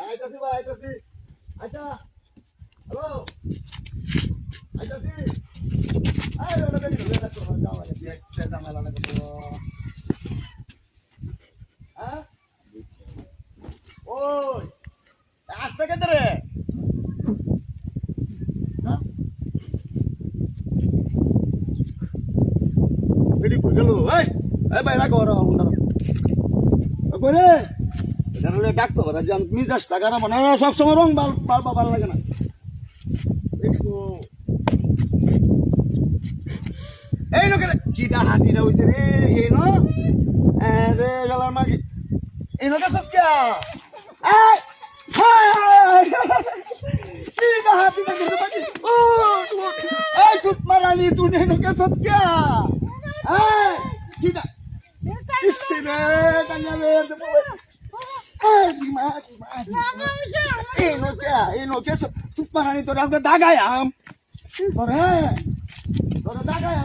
আইতাছি ভাই আইতাছি আচ্ছা হ্যালো আইতাছি আরে ওটা বেরি হলো না তো যাও আগে একটা জামালা না তো হ্যাঁ ওই আসতে কেন রে হ্যাঁ বেরি কই গেল এই ভাই রাখো ওরা করে এটা ডাকতে পারে যে মিজাজ টাকা না মানে সবসময় রং ভালো লাগে না এই লোক কিটা হাতিটা হয়েছে রে এই ন রে গেলার মাগি এই লোক সস্কিয়া কিটা হাতিটা গেছে মাগি ও এই চুপ মারানি তুই এই লোক সস্কিয়া কিটা ইসে রে কান্না রে no que eso, sus paranitos de daga ya. Por ahí, daga ya.